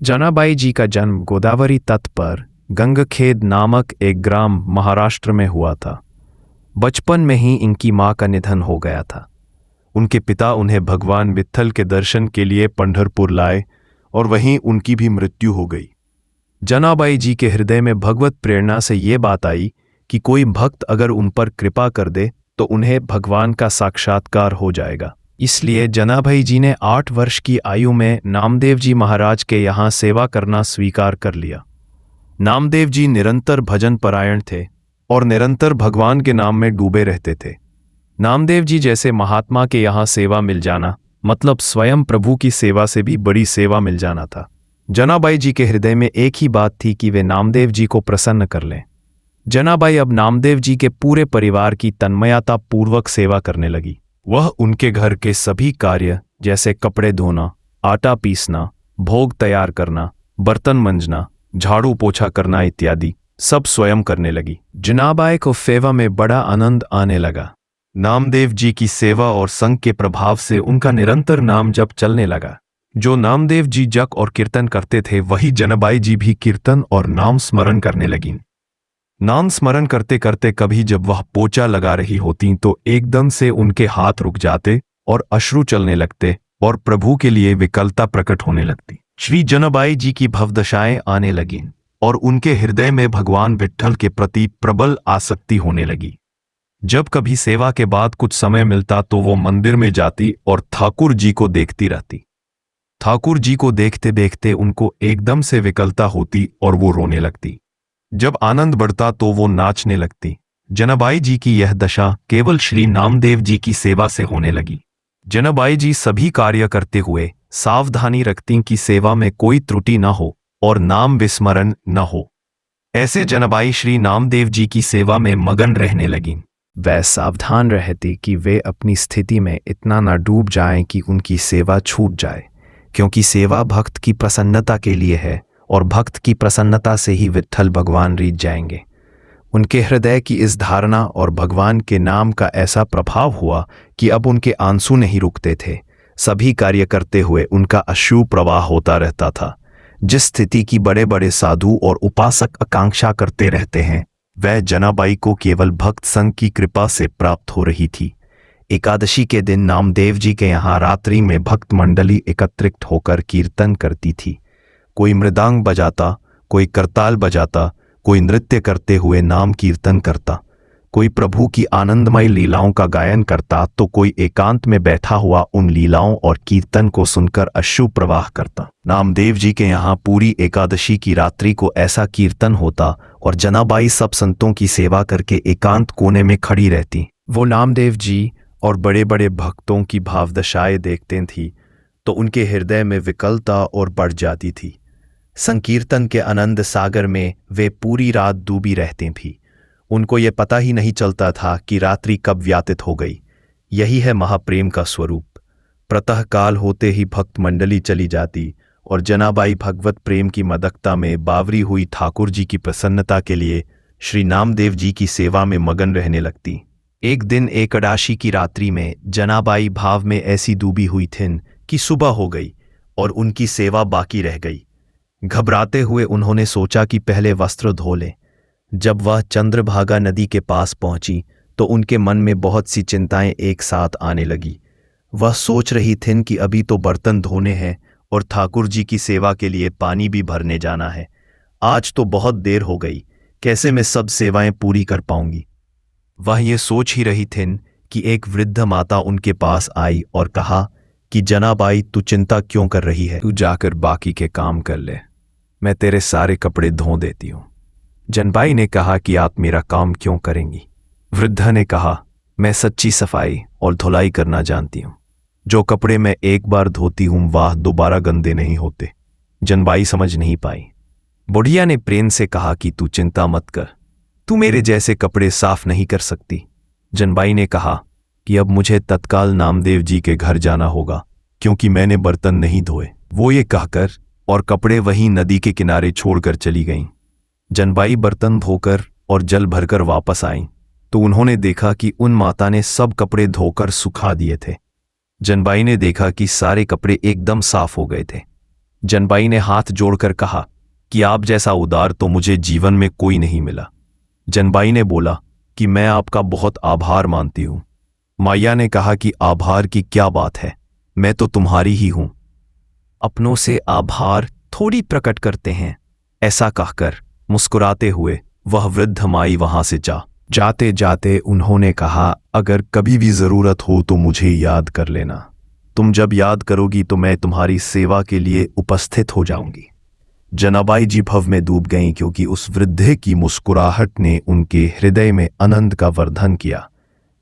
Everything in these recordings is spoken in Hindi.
जनाबाई जी का जन्म गोदावरी तट पर गंगखेड नामक एक ग्राम महाराष्ट्र में हुआ था। बचपन में ही इनकी मां का निधन हो गया था। उनके पिता उन्हें भगवान विट्ठल के दर्शन के लिए पंढरपुर लाए और वहीं उनकी भी मृत्यु हो गई। जनाबाई जी के हृदय में भगवत प्रेरणा से ये बात आई कि कोई भक्त अगर उन पर कृपा कर दे तो उन्हें भगवान का साक्षात्कार हो जाएगा। इसलिए जनाबाई जी ने 8 वर्ष की आयु में नामदेव जी महाराज के यहाँ सेवा करना स्वीकार कर लिया। नामदेव जी निरंतर भजन परायण थे और निरंतर भगवान के नाम में डूबे रहते थे। नामदेव जी जैसे महात्मा के यहाँ सेवा मिल जाना मतलब स्वयं प्रभु की सेवा से भी बड़ी सेवा मिल जाना था। जनाबाई जी के हृदय में एक ही बात थी कि वे नामदेव जी को प्रसन्न कर लें। जनाबाई अब नामदेव जी के पूरे परिवार की तन्मयता पूर्वक सेवा करने लगी। वह उनके घर के सभी कार्य जैसे कपड़े धोना, आटा पीसना, भोग तैयार करना, बर्तन मंजना, झाड़ू पोछा करना इत्यादि सब स्वयं करने लगी। जनाबाई को सेवा में बड़ा आनंद आने लगा। नामदेव जी की सेवा और संग के प्रभाव से उनका निरंतर नाम जप चलने लगा। जो नामदेव जी जप और कीर्तन करते थे वही जनाबाई जी भी कीर्तन और नाम स्मरण करने लगीं। नाम स्मरण करते करते कभी जब वह पोछा लगा रही होती तो एकदम से उनके हाथ रुक जाते और अश्रु चलने लगते और प्रभु के लिए विकलता प्रकट होने लगती। श्री जनाबाई जी की भवदशाएं आने लगीं और उनके हृदय में भगवान विट्ठल के प्रति प्रबल आसक्ति होने लगी। जब कभी सेवा के बाद कुछ समय मिलता तो वो मंदिर में जाती और ठाकुर जी को देखती रहती। ठाकुर जी को देखते देखते उनको एकदम से विकलता होती और वो रोने लगती। जब आनंद बढ़ता तो वो नाचने लगती। जनाबाई जी की यह दशा केवल श्री नामदेव जी की सेवा से होने लगी। जनाबाई जी सभी कार्य करते हुए सावधानी रखती कि सेवा में कोई त्रुटि न हो और नाम विस्मरण न हो। ऐसे जनाबाई श्री नामदेव जी की सेवा में मगन रहने लगीं। वह सावधान रहती कि वे अपनी स्थिति में इतना न डूब जाएं कि उनकी सेवा छूट जाए, क्योंकि सेवा भक्त की प्रसन्नता के लिए है और भक्त की प्रसन्नता से ही विट्ठल भगवान रीझ जाएंगे। उनके हृदय की इस धारणा और भगवान के नाम का ऐसा प्रभाव हुआ कि अब उनके आंसू नहीं रुकते थे। सभी कार्य करते हुए उनका अश्रु प्रवाह होता रहता था। जिस स्थिति की बड़े बड़े साधु और उपासक आकांक्षा करते रहते हैं वह जनाबाई को केवल भक्त संघ की कृपा से प्राप्त हो रही थी। एकादशी के दिन नामदेव जी के यहाँ रात्रि में भक्त मंडली एकत्रित होकर कीर्तन करती थी। कोई मृदांग बजाता, कोई करताल बजाता, कोई नृत्य करते हुए नाम कीर्तन करता, कोई प्रभु की आनंदमय लीलाओं का गायन करता तो कोई एकांत में बैठा हुआ उन लीलाओं और कीर्तन को सुनकर अश्रु प्रवाह करता। नामदेव जी के यहाँ पूरी एकादशी की रात्रि को ऐसा कीर्तन होता और जनाबाई सब संतों की सेवा करके एकांत कोने में खड़ी रहती। वो नामदेव जी और बड़े बड़े भक्तों की भावदशाएं देखते थी तो उनके हृदय में विकलता और बढ़ जाती थी। संकीर्तन के आनंद सागर में वे पूरी रात डूबी रहती थीं। उनको ये पता ही नहीं चलता था कि रात्रि कब व्यतीत हो गई। यही है महाप्रेम का स्वरूप। प्रातःकाल होते ही भक्त मंडली चली जाती और जनाबाई भगवत प्रेम की मदकता में बावरी हुई ठाकुर जी की प्रसन्नता के लिए श्री नामदेव जी की सेवा में मगन रहने लगती। एक दिन एकादशी की रात्रि में जनाबाई भाव में ऐसी डूबी हुई थीं कि सुबह हो गई और उनकी सेवा बाकी रह गई। घबराते हुए उन्होंने सोचा कि पहले वस्त्र धो लें। जब वह चंद्रभागा नदी के पास पहुंची तो उनके मन में बहुत सी चिंताएं एक साथ आने लगी। वह सोच रही थीं कि अभी तो बर्तन धोने हैं और ठाकुर जी की सेवा के लिए पानी भी भरने जाना है। आज तो बहुत देर हो गई, कैसे मैं सब सेवाएं पूरी कर पाऊंगी। वह ये सोच ही रही थीं कि एक वृद्ध माता उनके पास आई और कहा कि जनाबाई तू चिंता क्यों कर रही है, तू जाकर बाकी के काम कर ले, मैं तेरे सारे कपड़े धो देती हूँ। जनाबाई ने कहा कि आप मेरा काम क्यों करेंगी। वृद्धा ने कहा मैं सच्ची सफाई और धुलाई करना जानती हूँ। जो कपड़े मैं एक बार धोती हूँ वह दोबारा गंदे नहीं होते। जनाबाई समझ नहीं पाई। बुढ़िया ने प्रेम से कहा कि तू चिंता मत कर, तू मेरे जैसे कपड़े साफ नहीं कर सकती। जनाबाई ने कहा कि अब मुझे तत्काल नामदेव जी के घर जाना होगा क्योंकि मैंने बर्तन नहीं धोए। वो ये कहकर और कपड़े वहीं नदी के किनारे छोड़कर चली गईं। जनाबाई बर्तन धोकर और जल भरकर वापस आईं तो उन्होंने देखा कि उन माता ने सब कपड़े धोकर सुखा दिए थे। जनाबाई ने देखा कि सारे कपड़े एकदम साफ हो गए थे। जनबाई ने हाथ जोड़कर कहा कि आप जैसा उदार तो मुझे जीवन में कोई नहीं मिला। जनबाई ने बोला कि मैं आपका बहुत आभार मानती हूं। माया ने कहा कि आभार की क्या बात है, मैं तो तुम्हारी ही हूं। अपनों से आभार थोड़ी प्रकट करते हैं, ऐसा कहकर मुस्कुराते हुए वह वृद्ध माई वहां से जाते जाते उन्होंने कहा, अगर कभी भी जरूरत हो तो मुझे याद कर लेना। तुम जब याद करोगी तो मैं तुम्हारी सेवा के लिए उपस्थित हो जाऊंगी। जनाबाई जी भव में डूब गईं, क्योंकि उस वृद्धे की मुस्कुराहट ने उनके हृदय में आनंद का वर्धन किया।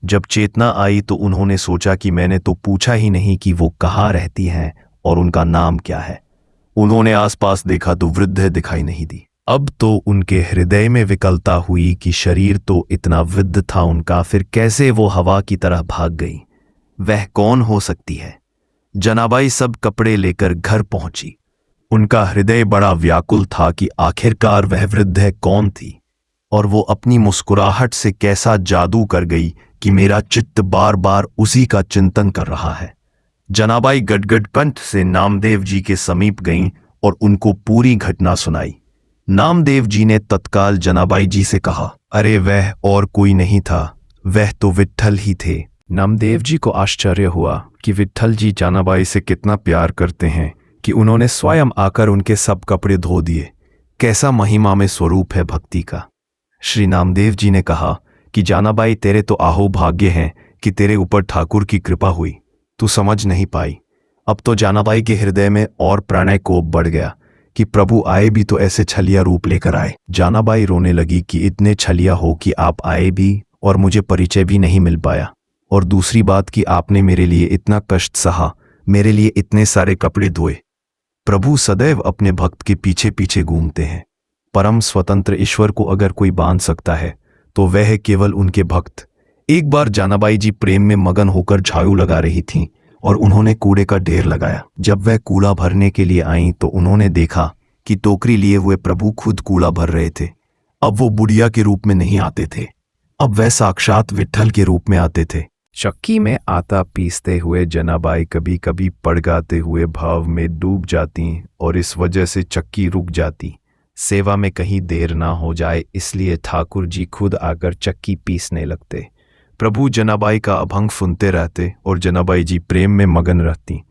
जब चेतना आई तो उन्होंने सोचा कि मैंने तो पूछा ही नहीं कि वो कहाँ रहती हैं और उनका नाम क्या है। उन्होंने आसपास देखा तो वृद्ध दिखाई नहीं दी। अब तो उनके हृदय में विकलता हुई कि शरीर तो इतना वृद्ध था उनका, फिर कैसे वो हवा की तरह भाग गई। वह कौन हो सकती है? जनाबाई सब कपड़े लेकर घर पहुंची। उनका हृदय बड़ा व्याकुल था कि आखिरकार वह वृद्ध कौन थी और वो अपनी मुस्कुराहट से कैसा जादू कर गई कि मेरा चित्त बार बार उसी का चिंतन कर रहा है। जनाबाई गदगद कंठ से नामदेव जी के समीप गईं और उनको पूरी घटना सुनाई। नामदेव जी ने तत्काल जनाबाई जी से कहा, अरे वह और कोई नहीं था, वह तो विट्ठल ही थे। नामदेव जी को आश्चर्य हुआ कि विट्ठल जी जनाबाई से कितना प्यार करते हैं कि उन्होंने स्वयं आकर उनके सब कपड़े धो दिए। कैसा महिमा में स्वरूप है भक्ति का। श्री नामदेव जी ने कहा कि जनाबाई, तेरे तो आहो भाग्य हैं कि तेरे ऊपर ठाकुर की कृपा हुई, तू समझ नहीं पाई। अब तो जनाबाई के हृदय में और प्रणय कोप बढ़ गया कि प्रभु आए भी तो ऐसे छलिया रूप लेकर आए। जनाबाई रोने लगी कि इतने छलिया हो कि आप आए भी और मुझे परिचय भी नहीं मिल पाया, और दूसरी बात कि आपने मेरे लिए इतना कष्ट सहा, मेरे लिए इतने सारे कपड़े धोए। प्रभु सदैव अपने भक्त के पीछे पीछे घूमते हैं। परम स्वतंत्र ईश्वर को अगर कोई बांध सकता है तो वह है केवल उनके भक्त। एक बार जनाबाई जी प्रेम में मगन होकर झाड़ू लगा रही थीं और उन्होंने कूड़े का ढेर लगाया। जब वह कूड़ा भरने के लिए आईं तो उन्होंने देखा कि टोकरी लिए हुए प्रभु खुद कूड़ा भर रहे थे। अब वो बुढ़िया के रूप में नहीं आते थे, अब वह साक्षात विट्ठल के रूप में आते थे। चक्की में आटा पीसते हुए जनाबाई कभी कभी पड़गाते हुए भाव में डूब जाती और इस वजह से चक्की रुक जाती। सेवा में कहीं देर ना हो जाए इसलिए ठाकुर जी खुद आकर चक्की पीसने लगते। प्रभु जनाबाई का अभंग सुनते रहते और जनाबाई जी प्रेम में मगन रहती।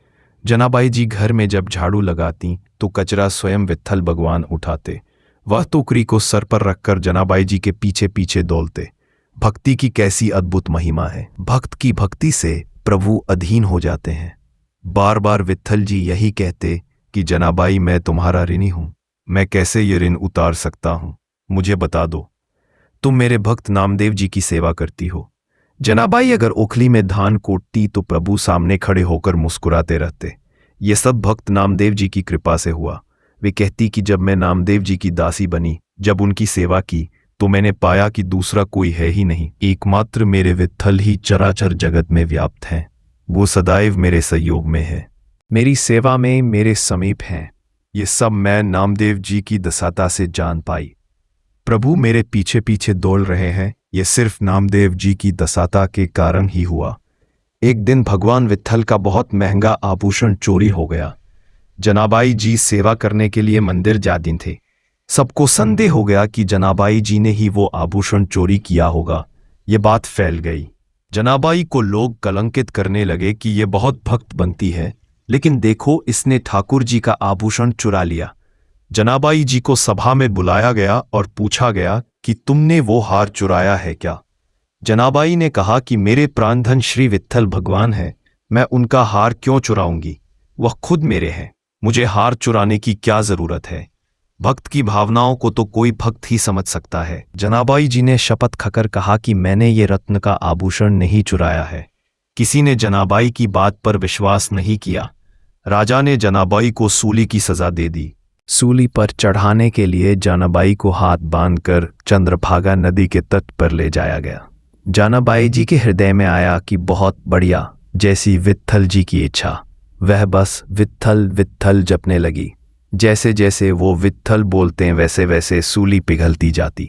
जनाबाई जी घर में जब झाड़ू लगाती तो कचरा स्वयं विट्ठल भगवान उठाते। वह टोकरी को सर पर रखकर जनाबाई जी के पीछे पीछे दौड़ते। भक्ति की कैसी अद्भुत महिमा है। भक्त की भक्ति से प्रभु अधीन हो जाते हैं। बार बार विट्ठल जी यही कहते कि जनाबाई, मैं तुम्हारा ऋणी हूं, मैं कैसे ये ऋण उतार सकता हूं, मुझे बता दो। तुम मेरे भक्त नामदेव जी की सेवा करती हो। जनाबाई अगर ओखली में धान कोटती तो प्रभु सामने खड़े होकर मुस्कुराते रहते। ये सब भक्त नामदेव जी की कृपा से हुआ। वे कहती कि जब मैं नामदेव जी की दासी बनी, जब उनकी सेवा की, तो मैंने पाया कि दूसरा कोई है ही नहीं, एकमात्र मेरे विट्ठल ही चराचर जगत में व्याप्त हैं। वो सदैव मेरे सहयोग में है, मेरी सेवा में मेरे समीप हैं। ये सब मैं नामदेव जी की दसाता से जान पाई। प्रभु मेरे पीछे पीछे दौड़ रहे हैं, ये सिर्फ नामदेव जी की दसाता के कारण ही हुआ। एक दिन भगवान विट्ठल का बहुत महंगा आभूषण चोरी हो गया। जनाबाई जी सेवा करने के लिए मंदिर जाती थे। सबको संदेह हो गया कि जनाबाई जी ने ही वो आभूषण चोरी किया होगा। ये बात फैल गई। जनाबाई को लोग कलंकित करने लगे कि ये बहुत भक्त बनती है, लेकिन देखो इसने ठाकुर जी का आभूषण चुरा लिया। जनाबाई जी को सभा में बुलाया गया और पूछा गया कि तुमने वो हार चुराया है क्या? जनाबाई ने कहा कि मेरे प्राणधन श्री विट्ठल भगवान है, मैं उनका हार क्यों चुराऊंगी? वह खुद मेरे हैं, मुझे हार चुराने की क्या जरूरत है? भक्त की भावनाओं को तो कोई भक्त ही समझ सकता है। जनाबाई जी ने शपथ खाकर कहा कि मैंने ये रत्न का आभूषण नहीं चुराया है। किसी ने जनाबाई की बात पर विश्वास नहीं किया। राजा ने जनाबाई को सूली की सजा दे दी। सूली पर चढ़ाने के लिए जनाबाई को हाथ बांधकर चंद्रभागा नदी के तट पर ले जाया गया। जनाबाई जी के हृदय में आया कि बहुत बढ़िया, जैसी विट्ठल जी की इच्छा। वह बस विट्ठल विट्ठल जपने लगी। जैसे जैसे वो विट्ठल बोलते वैसे वैसे सूली पिघलती जाती।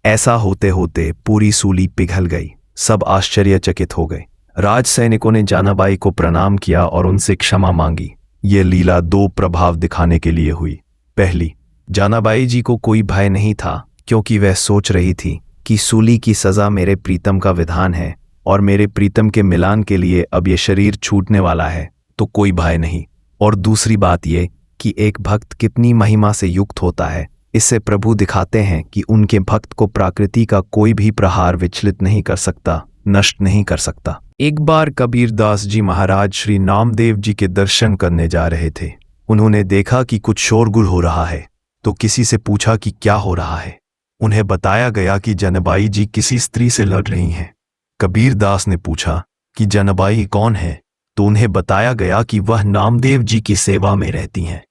ऐसा होते होते पूरी सूली पिघल गई। सब आश्चर्यचकित हो गए। राज सैनिकों ने जनाबाई को प्रणाम किया और उनसे क्षमा मांगी। ये लीला दो प्रभाव दिखाने के लिए हुई। पहली, जनाबाई जी को कोई भय नहीं था, क्योंकि वह सोच रही थी कि सूली की सजा मेरे प्रीतम का विधान है और मेरे प्रीतम के मिलान के लिए अब ये शरीर छूटने वाला है, तो कोई भय नहीं। और दूसरी बात ये कि एक भक्त कितनी महिमा से युक्त होता है, इससे प्रभु दिखाते हैं कि उनके भक्त को प्रकृति का कोई भी प्रहार विचलित नहीं कर सकता, नष्ट नहीं कर सकता। एक बार कबीरदास जी महाराज श्री नामदेव जी के दर्शन करने जा रहे थे। उन्होंने देखा कि कुछ शोरगुल हो रहा है, तो किसी से पूछा कि क्या हो रहा है। उन्हें बताया गया कि जनाबाई जी किसी स्त्री से लड़ रही हैं। कबीरदास ने पूछा कि जनाबाई कौन है, तो उन्हें बताया गया कि वह नामदेव जी की सेवा में रहती हैं।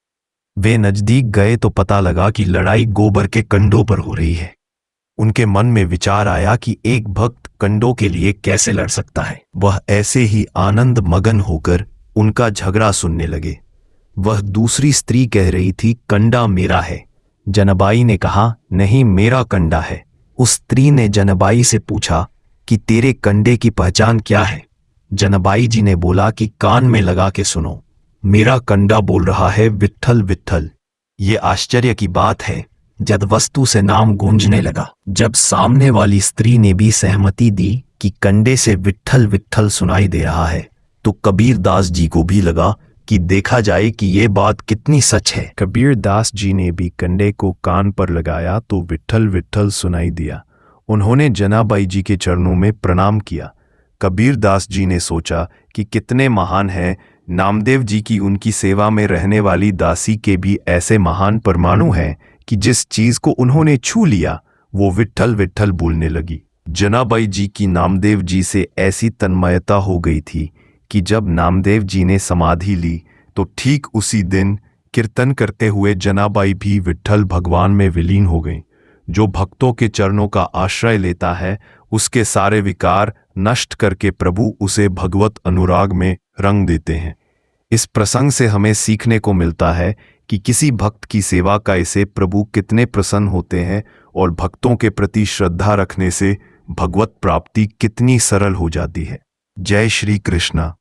वे नजदीक गए तो पता लगा कि लड़ाई गोबर के कंडों पर हो रही है। उनके मन में विचार आया कि एक भक्त कंडों के लिए कैसे लड़ सकता है। वह ऐसे ही आनंद मगन होकर उनका झगड़ा सुनने लगे। वह दूसरी स्त्री कह रही थी, कंडा मेरा है। जनाबाई ने कहा, नहीं, मेरा कंडा है। उस स्त्री ने जनाबाई से पूछा कि तेरे कंडे की पहचान क्या है। जनाबाई जी ने बोला कि कान में लगा के सुनो, मेरा कंडा बोल रहा है विट्ठल विट्ठल। ये आश्चर्य की बात है, जब वस्तु से नाम गूंजने लगा। जब सामने वाली स्त्री ने भी सहमति दी कि कंडे से विट्ठल विट्ठल सुनाई दे रहा है, तो कबीरदास जी को भी लगा कि देखा जाए कि ये बात कितनी सच है। कबीरदास जी ने भी कंडे को कान पर लगाया तो विट्ठल विट्ठल सुनाई दिया। उन्होंने जनाबाई जी के चरणों में प्रणाम किया। कबीरदास जी ने सोचा कि कितने महान हैं नामदेव जी की उनकी सेवा में रहने वाली दासी के भी ऐसे महान परमाणु हैं कि जिस चीज को उन्होंने छू लिया वो विट्ठल विट्ठल बोलने लगी। जनाबाई जी की नामदेव जी से ऐसी तन्मयता हो गई थी कि जब नामदेव जी ने समाधि ली तो ठीक उसी दिन कीर्तन करते हुए जनाबाई भी विट्ठल भगवान में विलीन हो गईं। जो भक्तों के चरणों का आश्रय लेता है उसके सारे विकार नष्ट करके प्रभु उसे भगवत अनुराग में रंग देते हैं। इस प्रसंग से हमें सीखने को मिलता है कि किसी भक्त की सेवा का इसे प्रभु कितने प्रसन्न होते हैं और भक्तों के प्रति श्रद्धा रखने से भगवत प्राप्ति कितनी सरल हो जाती है। जय श्री कृष्णा।